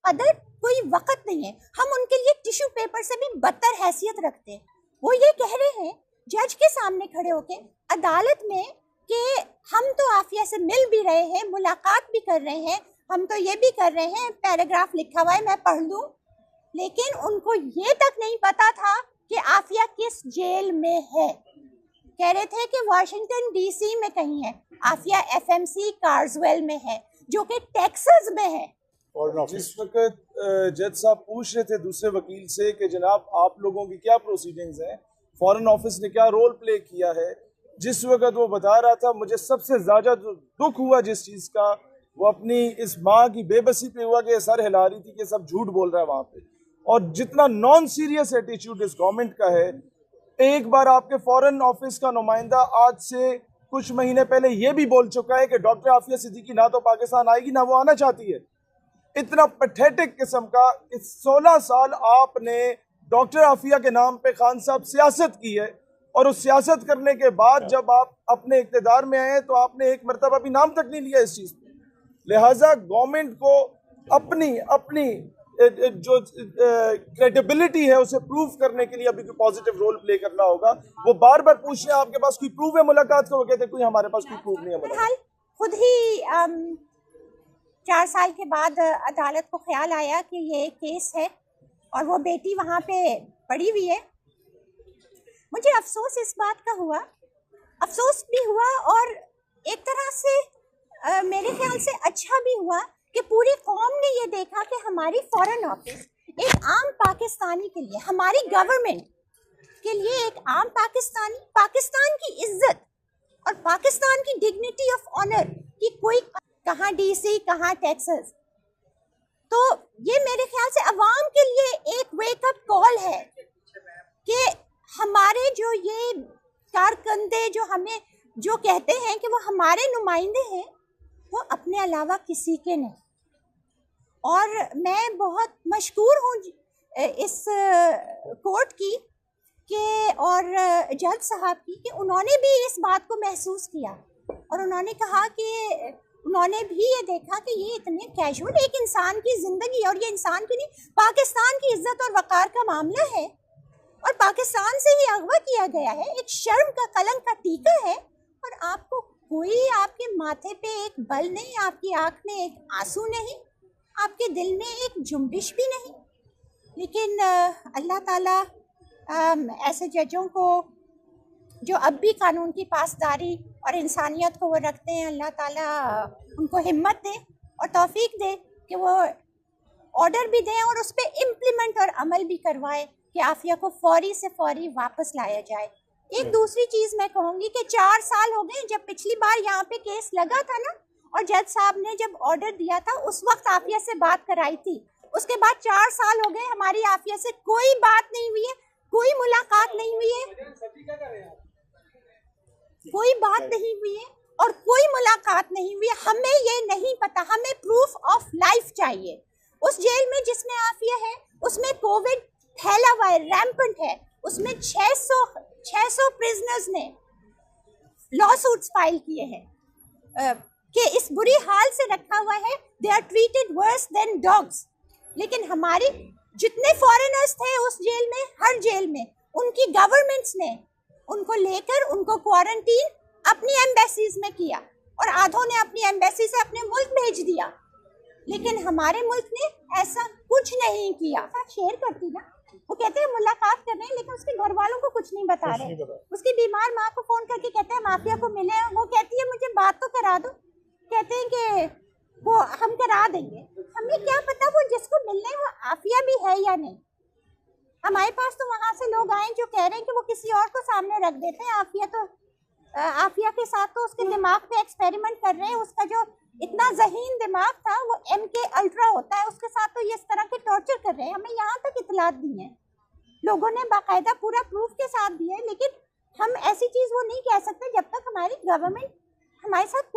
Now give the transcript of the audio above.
कदर, कोई वक्त नहीं है। हम उनके लिए टिश्यू पेपर से भी बदतर हैसियत रखते हैं। वो ये कह रहे हैं जज के सामने खड़े होके अदालत में कि हम तो आफिया से मिल भी रहे हैं, मुलाकात भी कर रहे हैं, हम तो ये भी कर रहे हैं, पैराग्राफ लिखा हुआ है मैं पढ़ लूं। लेकिन उनको ये तक नहीं पता था कि आफिया किस जेल में है। कह रहे थे कि वाशिंगटन डीसी में कहीं है, आफिया एफएमसी कार्सवेल में है जो कि टेक्सास में है। और जिस वक्त जज साहब पूछ रहे थे दूसरे वकील से कि जनाब आप लोगों की क्या प्रोसीडिंग्स हैं, फॉरेन ऑफिस ने क्या रोल प्ले किया है, जिस वक्त वो बता रहा था मुझे सबसे ज्यादा दुख हुआ जिस चीज का, वो अपनी इस माँ की बेबसी पे हुआ कि सर हिला रही थी कि सब झूठ बोल रहा है वहां पे। और जितना नॉन सीरियस एटीट्यूड इस गवर्नमेंट का है, एक बार आपके फॉरेन ऑफिस का नुमाइंदा आज से कुछ महीने पहले ये भी बोल चुका है कि डॉक्टर आफिया सिद्दीकी ना तो पाकिस्तान आएगी ना वो आना चाहती है। इतना पैथेटिक किस्म का, इस 16 साल आपने डॉक्टर आफिया के नाम पे खान साहब सियासत की है, और उस सियासत करने के बाद जब आप अपने इक्तदार में आए तो आपने एक मरतबा भी नाम तक नहीं लिया इस चीज पे। लिहाजा गवर्नमेंट को अपनी जो क्रेडिबिलिटी है उसे प्रूव करने के लिए अभी कोई पॉजिटिव रोल प्ले करना होगा। वो बार बार पूछ रहे हैं आपके पास कोई प्रूफ है मुलाकात का, वो कहते हैं कोई हमारे पास कोई प्रूफ नहीं है। फिलहाल खुद ही 4 साल के बाद अदालत को ख्याल आया कि ये केस है और वो बेटी वहाँ पे पड़ी हुई है। मुझे अफसोस इस बात का हुआ, अफसोस भी हुआ और एक तरह से मेरे ख्याल से अच्छा भी हुआ कि पूरी कौम ने ये देखा कि हमारी फॉरेन ऑफिस एक आम पाकिस्तानी के लिए, हमारी गवर्नमेंट के लिए, एक आम पाकिस्तानी, पाकिस्तान की इज्जत और पाकिस्तान की डिग्निटी ऑफ ऑनर की कोई कहाँ डीसी कहाँ टेक्सास। तो ये मेरे ख्याल से अवाम के लिए एक वेकअप कॉल है कि हमारे जो ये कारकंदे जो हमें जो कहते हैं कि वो हमारे नुमाइंदे हैं, वो अपने अलावा किसी के नहीं। और मैं बहुत मशकूर हूँ इस कोर्ट की कि और जज साहब की कि उन्होंने भी इस बात को महसूस किया और उन्होंने कहा कि उन्होंने भी ये देखा कि ये इतने कैजुअल एक इंसान की ज़िंदगी, और ये इंसान की नहीं, पाकिस्तान की इज्जत और वक़ार का मामला है और पाकिस्तान से ही अगवा किया गया है, एक शर्म का कलंक का टीका है, और आपको कोई, आपके माथे पे एक बल नहीं, आपकी आंख में एक आंसू नहीं, आपके दिल में एक जुम्बिश भी नहीं। लेकिन अल्लाह ताला ऐसे जजों को जो अब भी कानून की पासदारी और इंसानियत को वो रखते हैं, अल्लाह ताला उनको हिम्मत दे और तौफीक दे कि वो ऑर्डर भी दें और उस पर इम्प्लीमेंट और अमल भी करवाए कि आफिया को फौरी से फौरी वापस लाया जाए। एक दूसरी चीज़ मैं कहूँगी कि 4 साल हो गए जब पिछली बार यहाँ पे केस लगा था ना, और जज साहब ने जब ऑर्डर दिया था उस वक्त आफिया से बात कराई थी। उसके बाद 4 साल हो गए हमारी आफिया से कोई बात नहीं हुई है, कोई मुलाकात नहीं हुई है, कोई बात नहीं हुई है और कोई मुलाकात नहीं हुई है। हमें ये नहीं पता, हमें प्रूफ ऑफ लाइफ चाहिए। उस जेल में जिसमें आफिया है उसमें कोविड फैला हुआ है, रैम्पेंट है, उसमें 600 प्रिजनर्स ने लॉ सूट्स फाइल किए हैं कि इस बुरी हाल से रखा हुआ है, they are treated worse than dogs. लेकिन हमारे जितने फॉरेनर्स थे उस जेल में, हर जेल में उनकी गवर्नमेंट्स ने उनको लेकर उनको क्वारंटीन अपनी एम्बेसीज में किया और आधों ने अपनी एम्बेसी से अपने मुल्क भेज दिया। लेकिन हमारे मुल्क ने ऐसा कुछ नहीं किया। शेयर करती ना, वो कहते हैं मुलाकात कर रहे हैं लेकिन उसके घर वालों को कुछ नहीं बता रहे। उसकी बीमार माँ को फोन करके कहते हैं माफिया को मिले, वो कहती है मुझे बात तो करा दो, कहते हैं कि वो हम करा देंगे। हमें क्या पता वो जिसको मिलने वो आफिया भी है या नहीं। हमारे पास तो वहाँ से लोग आए जो कह रहे हैं कि वो किसी और को सामने रख देते हैं। आफिया के साथ तो उसके दिमाग पे एक्सपेरिमेंट कर रहे हैं। उसका जो इतना ज़हीन दिमाग था वो MK अल्ट्रा होता है, उसके साथ तो ये इस तरह के टॉर्चर कर रहे हैं। हमें यहाँ तक इतलात दी हैं, लोगों ने बाकायदा पूरा प्रूफ के साथ दिया है। लेकिन हम ऐसी चीज़ वो नहीं कह सकते जब तक हमारी गवर्नमेंट हमारे साथ